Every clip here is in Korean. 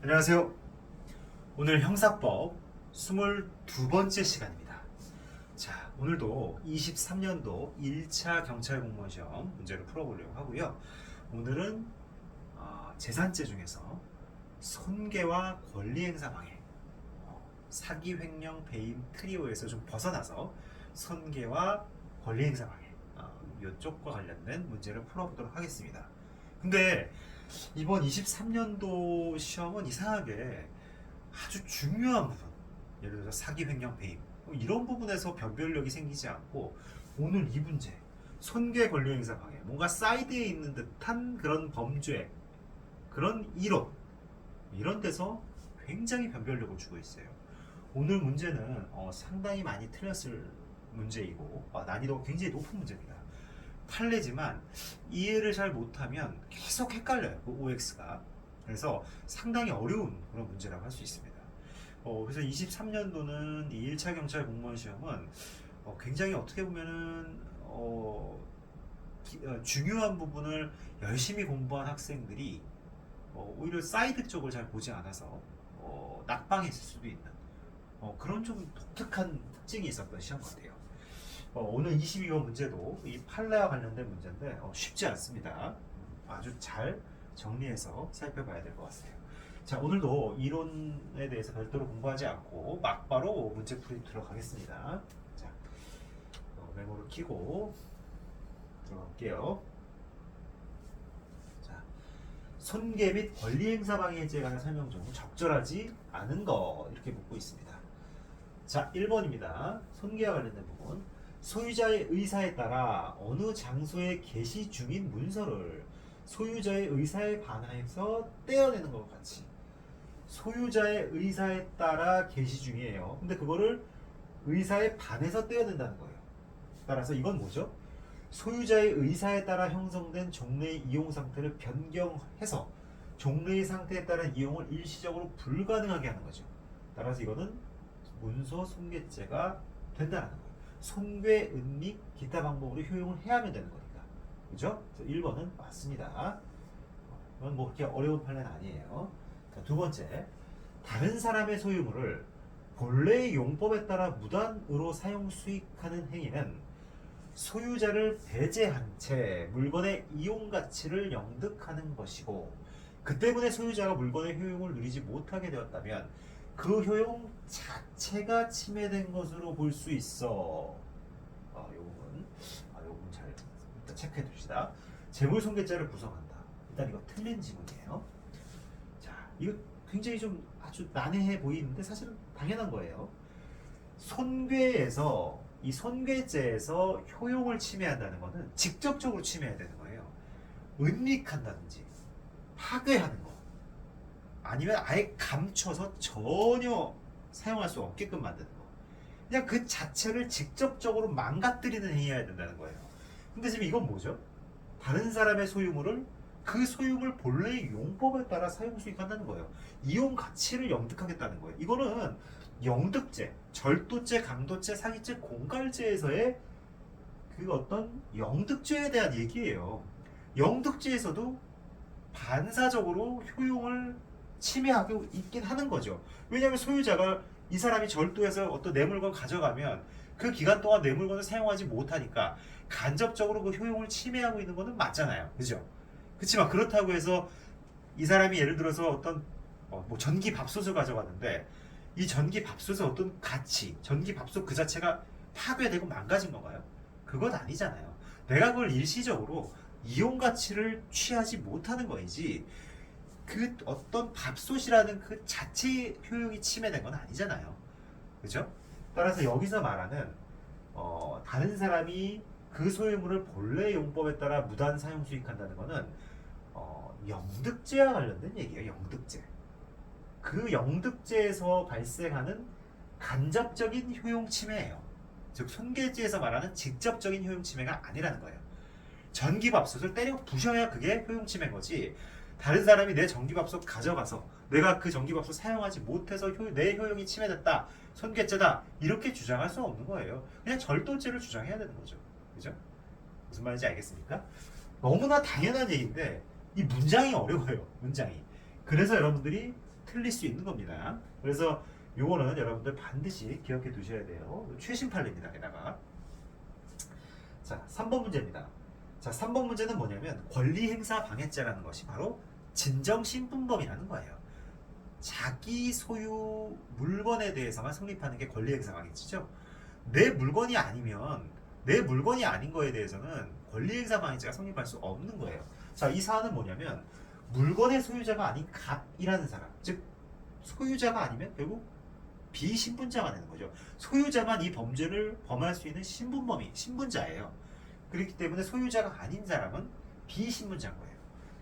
안녕하세요. 오늘 형사법 22번째 시간입니다. 자, 오늘도 23년도 1차 경찰 공무원 시험 문제를 풀어보려고 하고요. 오늘은 재산죄 중에서 손괴와 권리행사 방해, 사기, 횡령, 배임 트리오에서 좀 벗어나서 손괴와 권리행사 방해 이쪽과 관련된 문제를 풀어보도록 하겠습니다. 근데 이번 23년도 시험은 이상하게 아주 중요한 부분, 예를 들어서 사기, 횡령, 배임 이런 부분에서 변별력이 생기지 않고 오늘 이 문제, 손괴, 권리행사 방해, 뭔가 사이드에 있는 듯한 그런 범죄, 그런 이론, 이런 데서 굉장히 변별력을 주고 있어요. 오늘 문제는 상당히 많이 틀렸을 문제이고 난이도가 굉장히 높은 문제입니다. 판례지만 이해를 잘 못하면 계속 헷갈려요, 그 OX가. 그래서 상당히 어려운 그런 문제라고 할 수 있습니다. 그래서 23년도는 이 1차 경찰 공무원 시험은 굉장히 어떻게 보면은 중요한 부분을 열심히 공부한 학생들이 오히려 사이드 쪽을 잘 보지 않아서 낙방했을 수도 있는 그런 좀 독특한 특징이 있었던 시험 같아요. 오늘 22번 문제도 이 판례와 관련된 문제인데 쉽지 않습니다. 아주 잘 정리해서 살펴봐야 될 것 같아요. 자, 오늘도 이론에 대해서 별도로 공부하지 않고 막바로 문제풀이 들어가겠습니다. 자, 메모를 켜고 들어갈게요. 자, 손괴 및 권리행사 방해죄에 관한 설명 중 적절하지 않은 거 이렇게 묻고 있습니다. 자, 1번입니다. 손괴와 관련된 부분. 소유자의 의사에 따라 어느 장소에 게시 중인 문서를 소유자의 의사에 반하여서 떼어내는 것과 같이, 소유자의 의사에 따라 게시 중이에요. 근데 그거를 의사에 반해서 떼어낸다는 거예요. 따라서 이건 뭐죠? 소유자의 의사에 따라 형성된 종래의 이용 상태를 변경해서 종래의 상태에 따른 이용을 일시적으로 불가능하게 하는 거죠. 따라서 이거는 문서 손괴죄가 된다는 거예요. 손괴, 은닉, 기타 방법으로 효용을 해야 하면 되는 거니까. 그죠? 1번은 맞습니다. 이건 뭐 그렇게 어려운 판례는 아니에요. 자, 두 번째. 다른 사람의 소유물을 본래의 용법에 따라 무단으로 사용 수익하는 행위는 소유자를 배제한 채 물건의 이용 가치를 영득하는 것이고, 그 때문에 소유자가 물건의 효용을 누리지 못하게 되었다면 그 효용 자체가 침해된 것으로 볼 수 있어. 요건 잘 일단 체크해 둡시다. 재물손괴죄를 구성한다. 일단 이거 틀린 지문이에요. 자, 이거 굉장히 좀 아주 난해해 보이는데 사실은 당연한 거예요. 손괴에서 이 손괴죄에서 효용을 침해한다는 것은 직접적으로 침해해야 되는 거예요. 은닉한다든지 파괴하는 거, 아니면 아예 감춰서 전혀 사용할 수 없게끔 만드는 거, 그냥 그 자체를 직접적으로 망가뜨리는 행위여야 된다는 거예요. 근데 지금 이건 뭐죠? 다른 사람의 소유물을 그 소유물 본래의 용법에 따라 사용 수익한다는 거예요. 이용 가치를 영득하겠다는 거예요. 이거는 영득죄, 절도죄, 강도죄, 사기죄, 공갈죄에서의 그 어떤 영득죄에 대한 얘기예요. 영득죄에서도 반사적으로 효용을 침해하고 있긴 하는 거죠. 왜냐하면 소유자가 이 사람이 절도해서 어떤 내 물건 가져가면 그 기간 동안 내 물건을 사용하지 못하니까 간접적으로 그 효용을 침해하고 있는 거는 맞잖아요. 그죠? 그렇지만 그렇다고 해서 이 사람이 예를 들어서 어떤 뭐 전기 밥솥을 가져갔는데 이 전기 밥솥의 어떤 가치, 전기 밥솥 그 자체가 파괴되고 망가진 건가요? 그건 아니잖아요. 내가 그걸 일시적으로 이용 가치를 취하지 못하는 거이지 그 어떤 밥솥이라는 그 자체 효용이 침해된 건 아니잖아요. 그죠? 따라서 여기서 말하는 다른 사람이 그 소유물을 본래 용법에 따라 무단 사용 수익한다는 거는 영득죄와 관련된 얘기예요. 영득죄. 그 영득죄에서 발생하는 간접적인 효용 침해예요. 즉 손괴죄에서 말하는 직접적인 효용 침해가 아니라는 거예요. 전기밥솥을 때려 부셔야 그게 효용 침해인 거지, 다른 사람이 내 전기밥솥 가져가서 내가 그 전기밥솥 사용하지 못해서 내 효용이 침해됐다, 손괴죄다, 이렇게 주장할 수 없는 거예요. 그냥 절도죄를 주장해야 되는 거죠. 그죠? 무슨 말인지 알겠습니까? 너무나 당연한 얘기인데 이 문장이 어려워요. 문장이. 그래서 여러분들이 틀릴 수 있는 겁니다. 그래서 요거는 여러분들 반드시 기억해 두셔야 돼요. 최신 판례입니다. 게다가 자 3번 문제입니다. 자 3번 문제는 뭐냐면 권리행사 방해죄라는 것이 바로 진정신분범이라는 거예요. 자기 소유 물건에 대해서만 성립하는 게 권리행사 방해죄죠. 내 물건이 아니면 내 물건이 아닌 거에 대해서는 권리행사 방해죄가 성립할 수 없는 거예요. 자, 이 사안은 뭐냐면 물건의 소유자가 아닌 갑이라는 사람, 즉 소유자가 아니면 결국 비신분자가 되는 거죠. 소유자만 이 범죄를 범할 수 있는 신분범이 신분자예요. 그렇기 때문에 소유자가 아닌 사람은 비신분자인 거예요.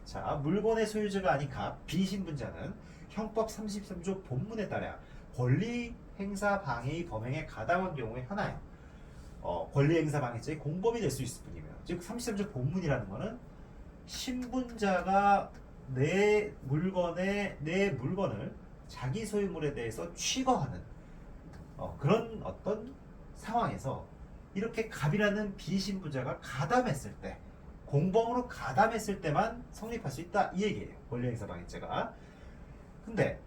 자, 물건의 소유자가 아닌 갑, 비신분자는 형법 33조 본문에 따라 권리행사 방해의 범행에 가담한 경우에 하나요. 권리행사 방해죄의 공범이 될 수 있을 뿐이며, 즉 33조 본문이라는 거는 신분자가 내 물건을 자기 소유물에 대해서 취거하는 그런 어떤 상황에서 이렇게 갑이라는 비신분자가 가담했을 때, 공범으로 가담했을 때만 성립할 수 있다 이 얘기예요. 권리행사 방해죄가. 근데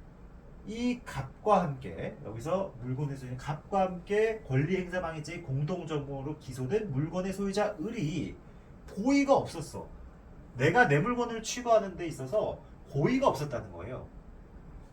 이 갑과 함께 여기서 물건의 소유자 갑과 함께 권리행사 방해죄의 공동정범으로 기소된 물건의 소유자 을이 고의가 없었어. 내가 내 물건을 취거하는 데 있어서 고의가 없었다는 거예요.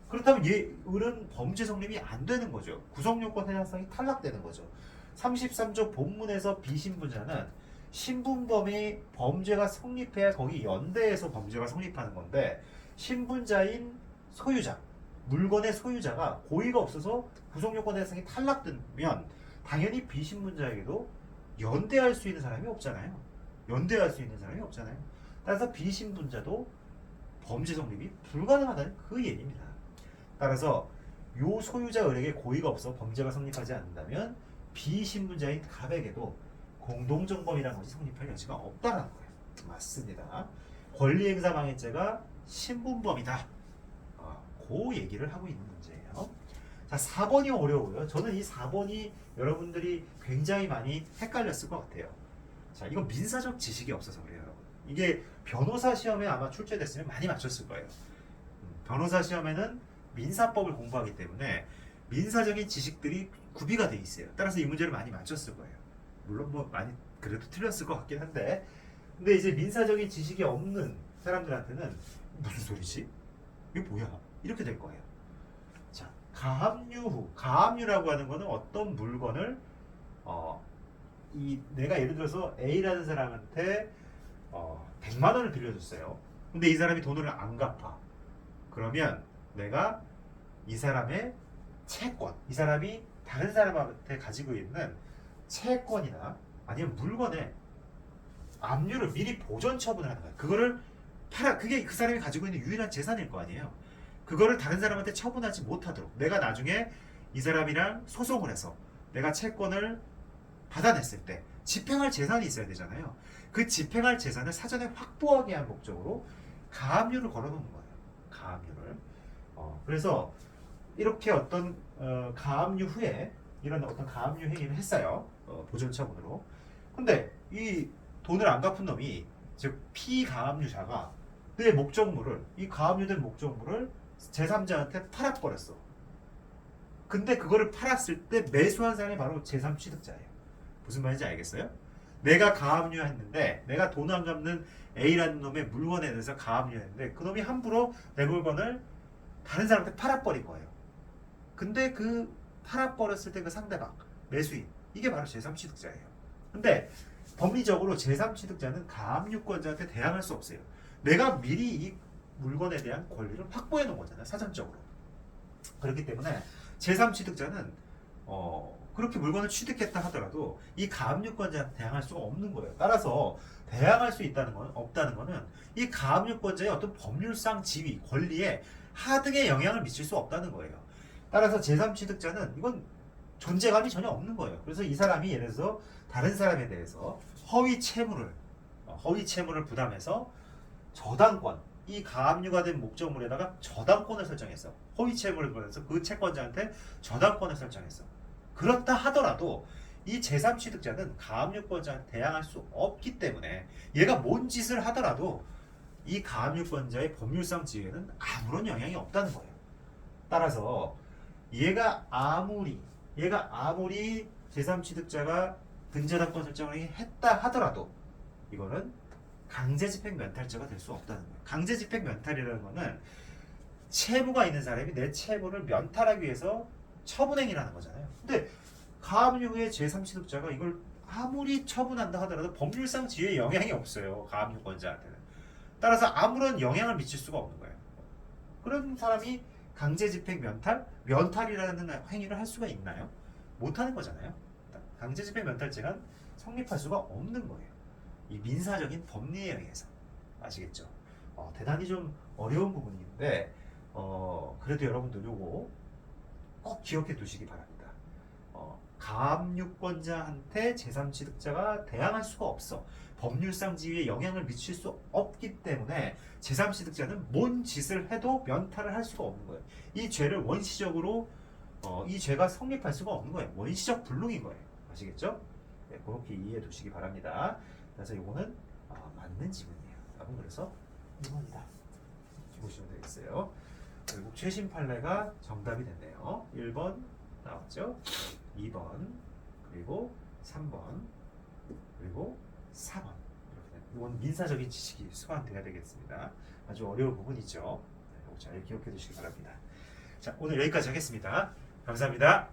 그렇다면 얘 을은 범죄 성립이 안 되는 거죠. 구성요건 해당성이 탈락되는 거죠. 33조 본문에서 비신분자는 신분범의 범죄가 성립해야 거기 연대해서 범죄가 성립하는 건데, 신분자인 소유자, 물건의 소유자가 고의가 없어서 구성요건 해당성이 탈락되면 당연히 비신분자에게도 연대할 수 있는 사람이 없잖아요. 연대할 수 있는 사람이 없잖아요. 따라서 비신분자도 범죄 성립이 불가능하다는 그 얘기입니다. 따라서 요 소유자 을에게 고의가 없어 범죄가 성립하지 않는다면 비신분자인 갑에게도 공동정범이라는 것이 성립할 여지가 없다는 거예요. 맞습니다. 권리행사 방해죄가 신분범이다. 그 얘기를 하고 있는 문제예요. 자, 4번이 어려워요. 저는 이 4번이 여러분들이 굉장히 많이 헷갈렸을 것 같아요. 자, 이건 민사적 지식이 없어서 그래요, 여러분. 이게 변호사 시험에 아마 출제됐으면 많이 맞췄을 거예요. 변호사 시험에는 민사법을 공부하기 때문에 민사적인 지식들이 구비가 돼 있어요. 따라서 이 문제를 많이 맞췄을 거예요. 물론 뭐 많이 그래도 틀렸을 것 같긴 한데, 근데 이제 민사적인 지식이 없는 사람들한테는 무슨 소리지? 이게 뭐야? 이렇게 될 거예요. 자, 가압류 후, 가압류라고 하는 거는 어떤 물건을 내가 예를 들어서 A라는 사람한테 100만 원을 빌려줬어요. 근데 이 사람이 돈을 안 갚아. 그러면 내가 이 사람의 채권, 이 사람이 다른 사람한테 가지고 있는 채권이나 아니면 물건에 압류를 미리 보전 처분을 하는 거야. 그거를 그게 그 사람이 가지고 있는 유일한 재산일 거 아니에요. 그거를 다른 사람한테 처분하지 못하도록 내가 나중에 이 사람이랑 소송을 해서 내가 채권을 받아냈을 때 집행할 재산이 있어야 되잖아요. 그 집행할 재산을 사전에 확보하기 위한 목적으로 가압류를 걸어놓는 거예요. 가압류를. 그래서 이렇게 어떤 가압류 후에 이런 어떤 가압류 행위를 했어요. 보전 처분으로. 근데 이 돈을 안 갚은 놈이, 즉 피가압류자가 내 목적물을, 이 가압류된 목적물을 제3자한테 팔아버렸어. 근데 그거를 팔았을 때 매수한 사람이 바로 제3취득자예요. 무슨 말인지 알겠어요? 내가 가압류했는데, 내가 돈 안 갚는 A라는 놈의 물건에 대해서 가압류했는데 그 놈이 함부로 내 물건을 다른 사람한테 팔아버린 거예요. 근데 그 팔아버렸을 때 그 상대방, 매수인, 이게 바로 제3취득자예요. 근데 법리적으로 제3취득자는 가압류권자한테 대항할 수 없어요. 내가 미리 이 물건에 대한 권리를 확보해 놓은 거잖아요, 사전적으로. 그렇기 때문에 제3취득자는 그렇게 물건을 취득했다 하더라도 이 가압류권자한테 대항할 수가 없는 거예요. 따라서 대항할 수 있다는 건, 없다는 거는 이 가압류권자의 어떤 법률상 지위, 권리에 하등의 영향을 미칠 수 없다는 거예요. 따라서 제3취득자는 이건 존재감이 전혀 없는 거예요. 그래서 이 사람이 예를 들어서 다른 사람에 대해서 허위 채무를 부담해서 저당권, 이 가압류가 된 목적물에다가 저당권을 설정했어. 허위 채무를 부담해서 그 채권자한테 저당권을 설정했어. 그렇다 하더라도 이 제3취득자는 가압류권자한테 대항할 수 없기 때문에 얘가 뭔 짓을 하더라도 이 가압류권자의 법률상 지위에는 아무런 영향이 없다는 거예요. 따라서 얘가 아무리 제3취득자가 근저당권 설정을 했다 하더라도 이거는 강제집행 면탈죄가 될 수 없다는 거예요. 강제집행 면탈이라는 거는 채무가 있는 사람이 내 채무를 면탈하기 위해서 처분행위를 하는 거잖아요. 근데 가압류의 제3취득자가 이걸 아무리 처분한다 하더라도 법률상 지위에 영향이 없어요. 가압류권자한테는. 따라서 아무런 영향을 미칠 수가 없는 거예요. 그런 사람이 강제집행 면탈이라는 행위를 할 수가 있나요? 못하는 거잖아요. 강제집행 면탈죄가 성립할 수가 없는 거예요. 이 민사적인 법리에 의해서. 아시겠죠? 대단히 좀 어려운 부분인데 그래도 여러분들 요거 꼭 기억해 두시기 바랍니다. 가압류권자한테 제3취득자가 대항할 수가 없어. 법률상 지위에 영향을 미칠 수 없기 때문에 제3취득자는 뭔 짓을 해도 면탈을 할 수가 없는 거예요. 이 죄를 원시적으로 이 죄가 성립할 수가 없는 거예요. 원시적 불능인 거예요. 아시겠죠? 네, 그렇게 이해해 두시기 바랍니다. 그래서 이거는 맞는 지문이에요. 답은 그래서 2번이다. 보시면 되겠어요. 결국 최신 판례가 정답이 됐네요. 1번 나왔죠? 2번 그리고 3번 그리고 4번 이건 민사적인 지식이 수반돼야 되겠습니다. 아주 어려운 부분이죠. 잘 기억해 두시기 바랍니다. 자, 오늘 여기까지 하겠습니다. 감사합니다.